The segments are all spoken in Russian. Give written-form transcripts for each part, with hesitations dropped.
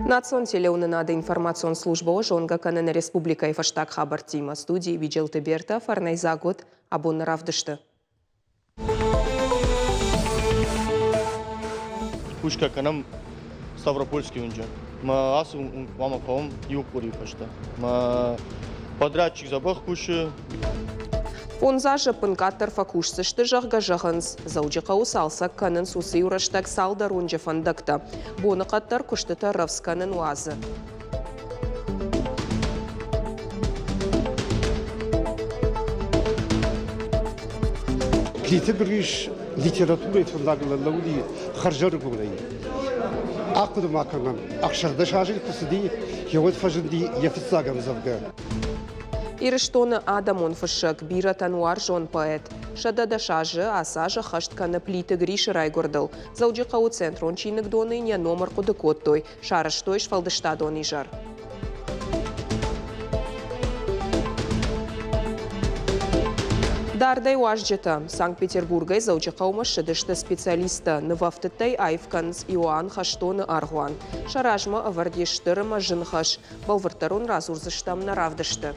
Национ телеунынады информацион служба жонга канын республика и фаштаг хабар тима студии видел Берта фарнайза год абон равдышты. Пушка канам Ставропольский унжа. Ма ас мама паум юкури фашта. Ма подрядчик забах куши. Фонзажы пынкаттар факушсышты жағға жағыныз. Зауджы қауыс алсақ канын сусы юраштак салдар унжы фандакта. Боны қаттар күшті тарывс канын уазы. Клиты біргіш литература етфандағылы лауди қаржары көңілей. Ақуды мақанан, ақшарда шажыл күсіді, еует фажынды ефіцаган завға. Ирыштоны адамон фышык, бира тануар жон поэт. Шада дашажы, асажы хаштканы плиты гриші райгордыл. Зауджы қау центрон чийнік доны не номер құды коттой. Шарыштой шфалдышта доны жар. Дардай уажджета. Санкт-Петербургай зауджы қаума шыдышты специалиста. Нывафтытай айфканс Иоанн хаштоны аргуан. Шаражма авардештырыма жынхаш. Балвыртарун разурзыштам наравдышты.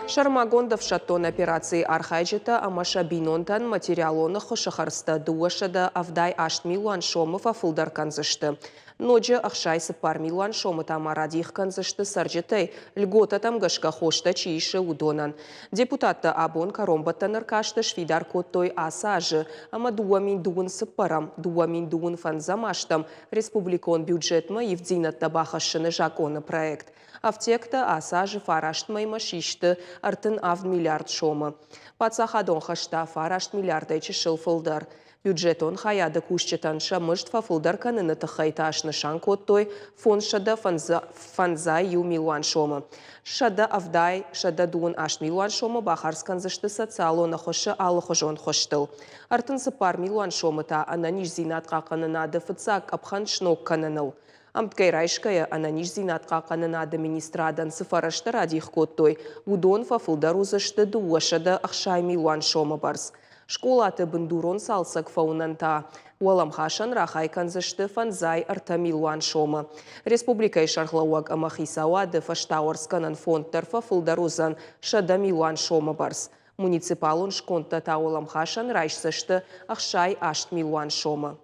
Шармагондов шаттон операции архайджета амаша бинонтан материалоны хошахарста дуашада авдай 8 миллион шомов афылдар канзышты. Ноджа ахшайсы пар миллион шомы тамарадих канзышты сарджетай льгота тамгашка хошта чииши удонан. Депутатта абон каромбаттаныр кашты швидар коттой асажы, ама дуамин дуын сыппарам, дуамин дуын фанзамаштам, республикон бюджетма евдзинатта бахашыны жаконы проект. Автекта асажы фараштмайма шишты артын ав миллиард шомы. Пацахадон хашта фарашт миллиардай чешыл фылдар. Бюджетон хаяды кушчетан шамышт фафылдар каныны тахайта ашны шанкоттой фон шада фанзай ю миллион шомы. Шада авдай, шада дуын 8 миллион шомы бахарсканзышты социалона хошы алы хожон хоштыл. Артын сыпар миллион шомы та ананиш зинатқа канынады фыцак апхан шнок каныныл. Амткай райшкая ананиш зинатқа канынады министрадан сыфарашты радих коттой. Удон фафылдар узышты дуашада ахшай миллион шомы барс. Школаты бындурон салсак фаунанта. Уаламхашан рахай канзышты фанзай арта миллион шомы. Республикай шархлауаг амахисауады фаштауарсканан фонд тарфа фылдарузан шада миллион шомы барс. Муниципалун шконта та уаламхашан райшсышты ахшай 8 миллион шомы.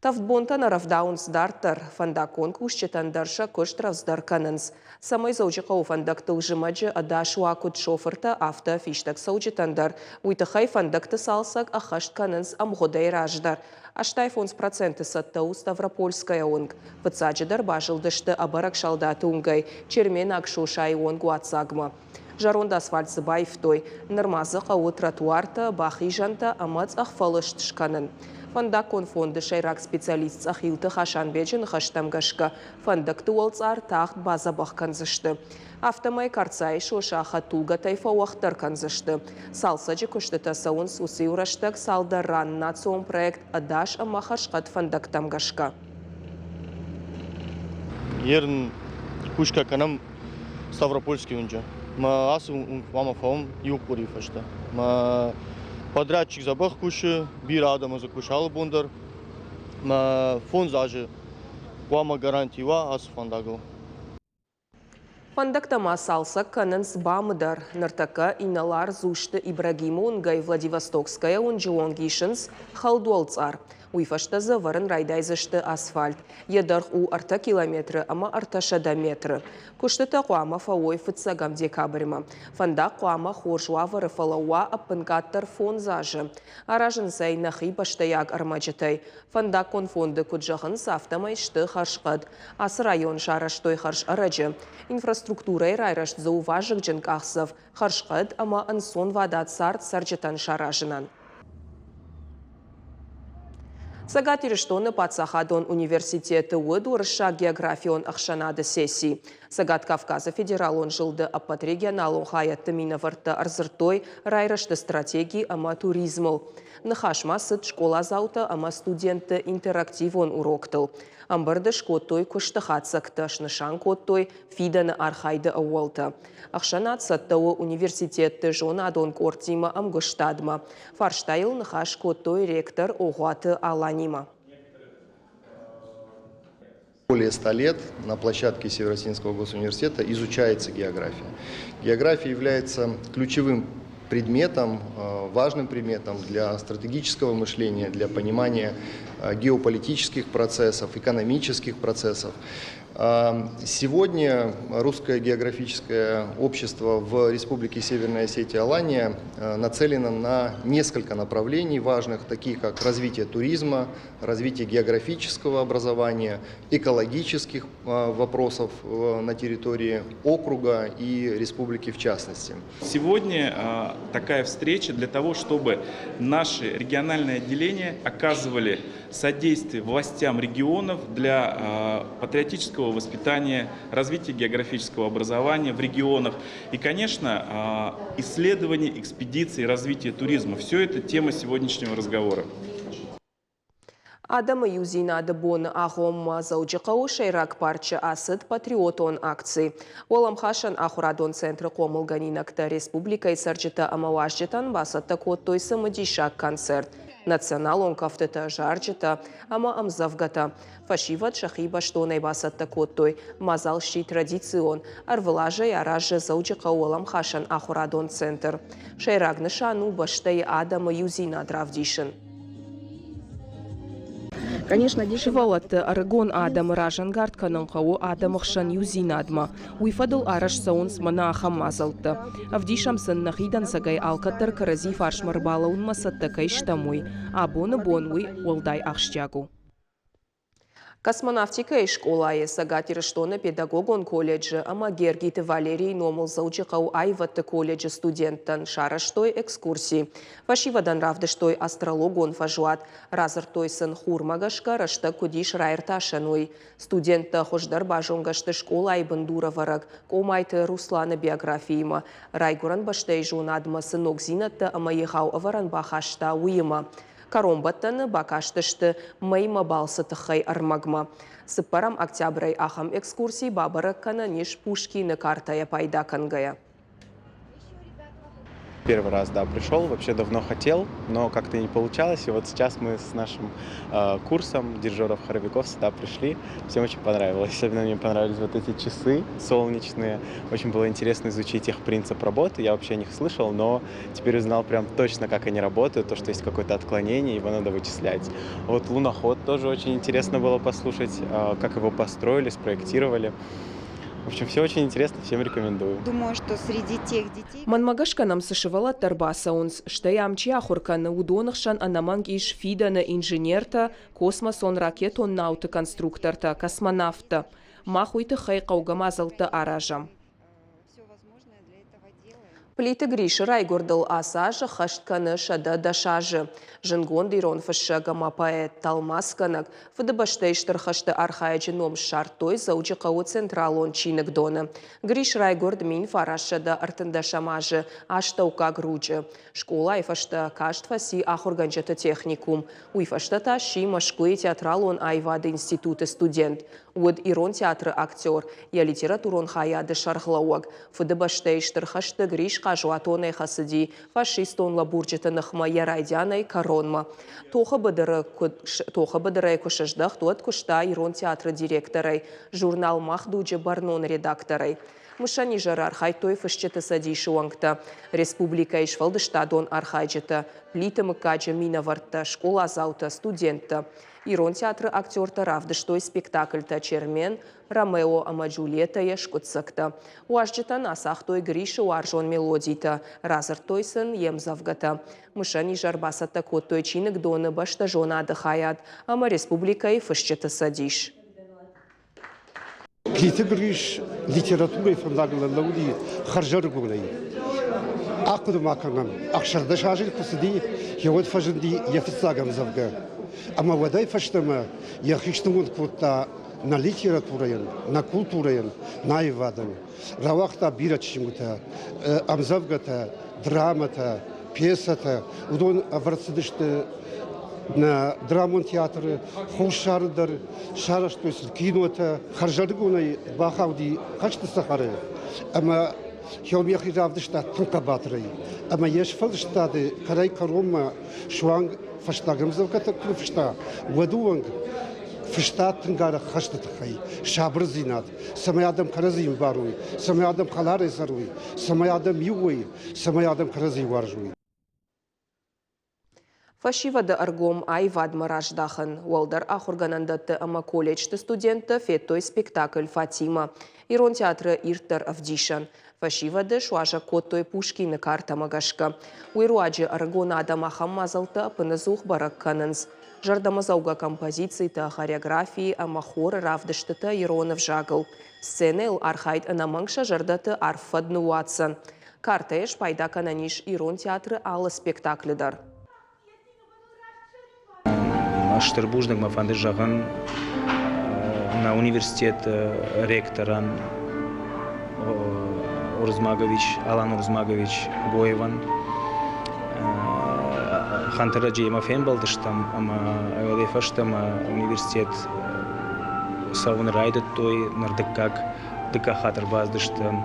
Тавбонта на равдаунс дартар фандакон кушчетандарша коштравсдар кананс. Самой заучикау фандак тылжимаджи адашуа кут шоферта авто фиштак саучетандар. Уйтахай фандакты салсак ахашт кананс амгодай раждар. Аштай фонс проценты саттау Ставропольская онг. Пацаджидар бажылдышты абарак шалдаты унгай. Чермен акшушай онгу ацагма. Жаронда асфальт зыбайфтой. Нырмазы қауы тротуарта, бахи жанта амац ахфалышт шканын. Фандакон фонды шайрак специалист ахилты хашанбеджин хаштамгашка. Фандакты уалцар тахт база бах канзышты. Автомай карцай шоша хатуга тайфа уахтар канзышты. Салсаджи куштыта саун сусы ураштак салдаран национ проект адаш амахашкат фандактамгашка. Ерн пушка канам Ставропольский унжа. Ма ас мама паум юкури фашта. Ма подрядчик забах куши, бира адама закушал бундар. Ма фонзажы куама гарантива ас фандагыл. Фандактама салсак кананс бамыдар. Нартака иналар зушты Ибрагиму унгай Владивостокская унжуонгишенс халдуалцар. Уйфаштазы варын райдайзышты асфальт. Едарх у арта километры, ама арта шада метры. Куштыта қуама фауой фытсагам декабрьма. Фандак қуама хоржуа вары фалауа аппынкаттар фонзажы. Аражын сай нахи баштаяг армаджатай. Фандак кон фонды куджахын сафтамайшты харшқад. Ас район шараштой харш араджы. Инфраструктурай райрашт зауважык джинкахсов. Харшқад, ама ансон вадат сарт сарджатан шаражынан. Сагатириштоны Пацахадон университеты Уэдурша географион Ахшанады сессии. Сагат Кавказа федералон жылды апат регионалон хаятты минаварта арзыртой райрашты стратегии ама туризмал. Нахашма сыт школа заута ама студенты интерактивон уроктыл. Амбарды шкоттой куштахатсакта шнышан коттой фиданы архайды ауалта. Ахшанат саттауы университетты жона адон кортима амгыштадма. Фарштайл нахаш коттой ректор оғуаты аланима. Более 100 лет на площадке Северо-Осетинского госуниверситета изучается география. География является ключевым предметом, важным предметом для стратегического мышления, для понимания геополитических процессов, экономических процессов. Сегодня Русское географическое общество в Республике Северная Осетия Алания нацелено на несколько направлений важных, таких как развитие туризма, развитие географического образования, экологических вопросов на территории округа и республики в частности. Сегодня такая встреча для того, чтобы наши региональные отделения оказывали содействие властям регионов для патриотического воспитания, развития географического образования в регионах и, конечно, исследования, экспедиции, развития туризма. Все это тема сегодняшнего разговора. Адама юзина дабон ахом заучикау шейрак парча асыд патриотон акции. Олам хашан ахурадон центры комылганинакта республика и сарчита амавашчитан басатта коттой самодишак концерт. Национал он кафтета жарчита ама амзавгата. Фашиват шахиба что найбасатта коттой мазалщи традицион. Арвлажа и аража заучикау олам хашан ахурадон центр. Шейрак нышану баштай Адама юзина дравдишин. Конечно, Шивалат Арагон Адам Ражангард Кананкау Адам Хшан Юзинадма. Уйфадл Араш Саунс Манаха Мазалта. Авдишам сын Нахидан Сагай Алкатер Карази Фаршмарбала Унмасаттакай Штамуй. Абона Бонуй Уолдай Ахштягу. Космонавтика и школа и Сагатириштона педагогон колледжа, ама Гергите Валерий номал заучикау айватты колледжа студенттан шараштой экскурсии. Фашивадан равдыштой астрологон фажуат, разыртой сын хурмагашка рашта кудиш райрташануй. Студентта хождар бажонгашты школа и бандура вараг, комайты Руслана биографиима. Райгуран баштай жонадма сынок зинатта, ама ехау аваран бахашта уима. Каромбаттаны бакаштышты майма балсытықай армагма. Сыппарам октябрай ахам экскурсии бабара кананиш Пушкина картая пайда кангая. Первый раз, да, пришел, вообще давно хотел, но как-то не получалось. И вот сейчас мы с нашим курсом дирижеров-хоровиков сюда пришли. Всем очень понравилось. Особенно мне понравились вот эти часы солнечные. Очень было интересно изучить их принцип работы. Я вообще о них слышал, но теперь узнал прям точно, как они работают. То, что есть какое-то отклонение, его надо вычислять. Вот луноход тоже очень интересно было послушать, как его построили, спроектировали. В общем, все очень интересно, всем рекомендую. думаю, что среди тех детей... Манмагашка нам сошивала тарбасаунс, что я амчи ахурка на удонахшан анаманг иш фида на инженерта, космосон ракетон наута конструкторта, космонавта. Махуйта хайка угамазалта аражам. Плиты Гриша Райгордал асажа хаштканы шада дашажы. Жынгон дирон фашага мапаэт талмасканак. Фадабаштейштар хашты архаячы ном шартой заучикау централон чинек дона. Гриш Райгорд мин фарашада артындашамажы аштаука груджы. Школа айфашта кашт фаси ахурганчата техникум. Уйфашта таши машкуи театралон айвады институты студент. Уд ирон театры актер. Я литературон хаяды шархлауаг. Фадабаштейштар хашты Гриш Кажуатоной хасади фашистон лабурджета нахма ярайдяной коронма. Тоха бадырай кушаждах туат кушта ирон театра директорай, журнал Махдуджа Барнон редакторай. Мышанижар архайтой фашчета сади шуангта. Республика ишвалдыштадон архайджета. Плита мыкаджа минаварта, школа заута, студента. Ирон театры актерта равдыштой спектакльта чермен Ромео ама Джульетта ешкутсакта. Уажджета насахтой Гриша уаржон мелодийта. Разыртой сын емзавгата. Мышани жарбасата коттой чинек доны башта жона адыхаят. Ама республика и фашчета садиш. Плиты Гриш литературой фондагла лауди харжар гулай. Акуду маканам. Акшарда шажил кусди. Хевод фажинди ефисагам завга. Ама водай фаштама, я хиштамун кутта на литератураен, на культураен, на ивадан. Равахта бирачимута, амзавгата, драмата, пьесата, удон аврацидышты на драмон театры, хошардар, шараш, то есть кинота, харжаргуной бахауди, хашты сахары. Ама хёмьяхи равдышта тункабатры. Ама еш фалштады, карай карома, шуанг фаштагамзавгата клуфшта, вадуанг, фштатнгара хаштатхай, шабрзинат, самаядам каразим баруй, самаядам халары заруй, самаядам югуй, самаядам карази варжуй. Фашивада аргом айвад мараждахын. Уалдар ахурганандатты ама колледжті студенті феттой спектакль «Фатима». Ирон театры иртар авдишан. Фашивады шуажа коттой Пушкины карта магашка. Уируаджи аргон адам ахаммазалты пынызух барак канынз. Жардамазауга композицийты, хореографии, ама хор равдыштыты Иронов жагыл. Сценел архайд анамангша жардаты арфадны уатсан. Карта пайда кананиш Ирон театры алы спектакльдар. Штырбуждың мафанды жағын на университет ректоран Алан Урзмагович Гоеван. Хантера Джейма Фенбалдыштам, ама Лефаштам университет сауын райды той, нардыккак, дыка хатыр баздыштам,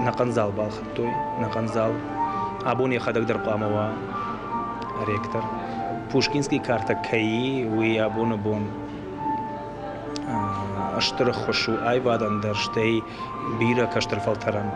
нақанзал балхат той, нақанзал. Абоне хадагдыр қамова ректор. Пушкинский карта каи, уи абоны бон. Аштыр хошу айвадандар, штей бира каштыр фалтаран.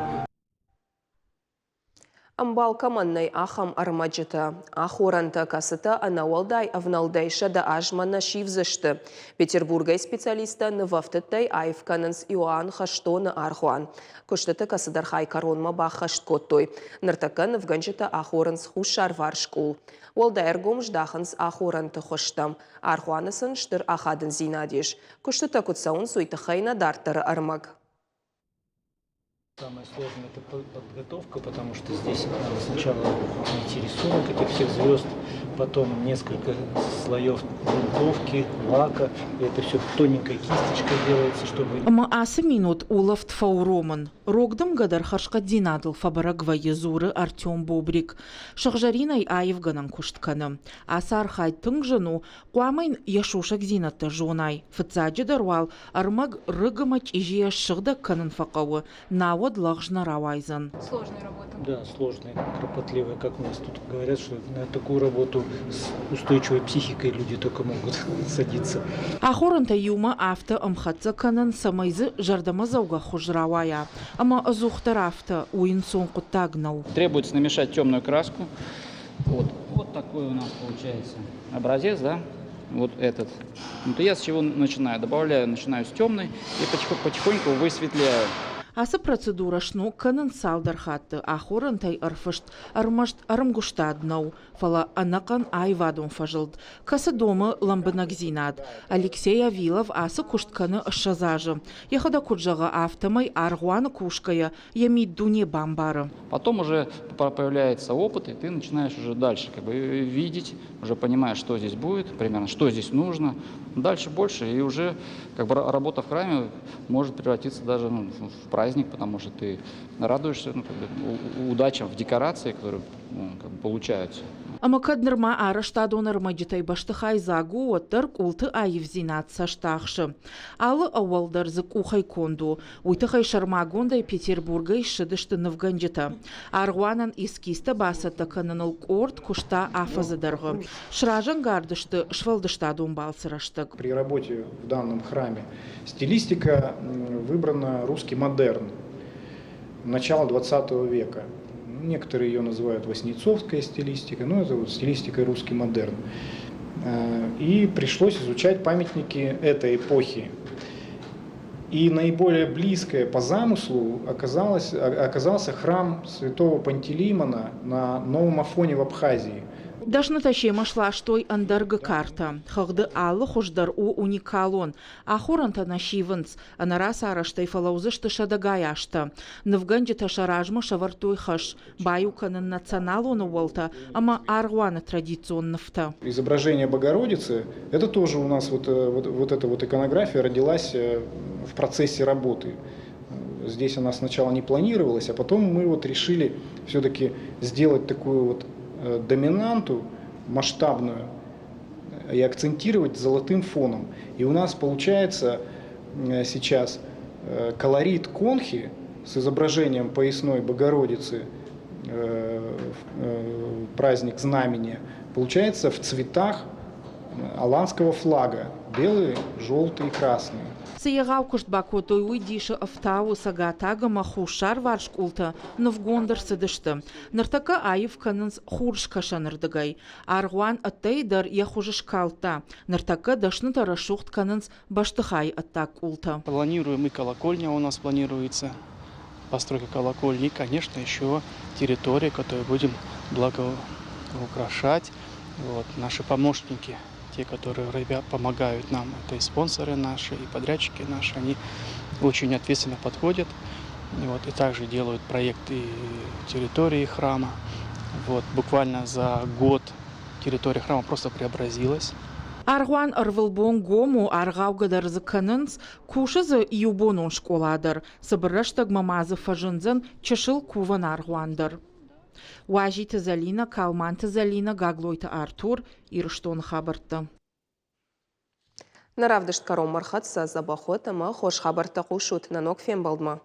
Амбал командной ахам армаджита. Ахоранта касыта анауалдай авналдайша да ажмана шивзышты. Петербургай специалиста нывафтыттай айфканынс Иоанн хаштоны архуан. Куштыты касыдархай коронма бахашт коттой. Ныртакан вганжита ахоранс хушар варшкул. Уалдай аргом ждаханс ахоранты хоштам. Архуанысын штыр ахадын зинадиш. Куштыта кутсаун суйтахайна дартары армаг. Самое сложное – это подготовка, потому что здесь надо сначала найти рисунок этих всех звезд, потом несколько слоев грунтовки, лака, и это все тоненькой кисточкой делается, чтобы… Ама асы минут улафт фауроман. Рогдам гадар харшка динадл фабарагва езуры Артем Бобрик. Шахжаринай аевганан куштканы. Аса архайт пынгжану, куамайн яшушак зинатта жонай. Фыцаджи дарвал армаг рыгамач ижия шыгда канын факауы. Науад лагжна равайзан. Сложная работа. Да, сложная, кропотливая. Как у нас тут говорят, что на такую работу с устойчивой психикой люди только могут садиться. Ахоранта юма авто амхатца канан самайзы жардамазауга хужравая. Ама азухтар авто уинсон кутагнал. Требуется намешать темную краску. Вот такой у нас получается образец, да? Вот этот. То я с чего начинаю? Начинаю с темной и потихоньку высветляю. Асы процедура шну канын салдархатты, ахорантай арфышт, армашт армгуштаднау, фала анакан айвадун фажылд. Касы дома ламбанагзинад. Алексей Авилов асы куштканы шазажы. Ехада куджага автомай аргуана кушкая, ямид дуне бамбары. Потом уже появляется опыт, и ты начинаешь уже дальше видеть, уже понимаешь, что здесь будет, примерно, что здесь нужно. Дальше больше, и уже работа в храме может превратиться даже в праздник, потому что ты радуешься удачам в декорации, которые получаются. Амакаднырма араштадон армаджитай баштыхай загу оттар култы айвзинат саштахшы. Алы ауалдар зык ухай конду. Уйтыхай шармагондай Петербургай шыдышты навганджита. Аргуанан искиста басата кананыл корт кушта афазадарғы. Шражан гардышты швалдыштадон балсыраштык. При работе в данном храме стилистика выбрана русский модерн. Начало 20 века. Некоторые ее называют воснецовская стилистика, но это вот стилистика русский модерн. И пришлось изучать памятники этой эпохи. И наиболее близкое по замыслу оказался храм святого Пантелеймона на Новом Афоне в Абхазии. Дашны тащема шлаштой андарга карта. Хагды алы хождар у уникалон. Ахуранта нашиванц. Анарас араштай фалаузышты шадагаяшта. Навганджи ташаражма шавартой хаш. Баюканын националону волта, ама аргуана традиционныфта. Изображение Богородицы, это тоже у нас вот эта вот иконография родилась в процессе работы. Здесь она сначала не планировалась, а потом мы вот решили все-таки сделать такую вот доминанту масштабную и акцентировать золотым фоном. И у нас получается сейчас колорит конхи с изображением поясной Богородицы, праздник Знамения, получается в цветах аланского флага: белые, желтые и красные. Сиягау кушт бакотой уйдиша автау сагатага махушар варшкулта навгондер садышты. Нартака айв канынс хуршка шанырдыгай. Аргуан аттайдар яхужышкалта. Нартака дашны тарашухт канынс баштыхай аттак улта. Планируем и колокольня у нас планируется. Постройка колокольни, и, конечно, еще территория, которую будем благоукрашать. Вот, наши помощники, те, которые помогают нам, это и спонсоры наши, и подрядчики наши, они очень ответственно подходят. И также делают проекты территории храма. Вот, буквально за год территория храма просто преобразилась. Аргуан арвылбон гому аргаугадар заканынс кушызы юбонун школадар. Сабыраштаг мамазы фажынзын чешыл куван аргуандар. Уажита Залина, Калманта Залина, Гаглойта Артур, Ирштон хабарта. Наравдышт каром мархатса забахота ма хош хабарта кушут нанок фем балдма.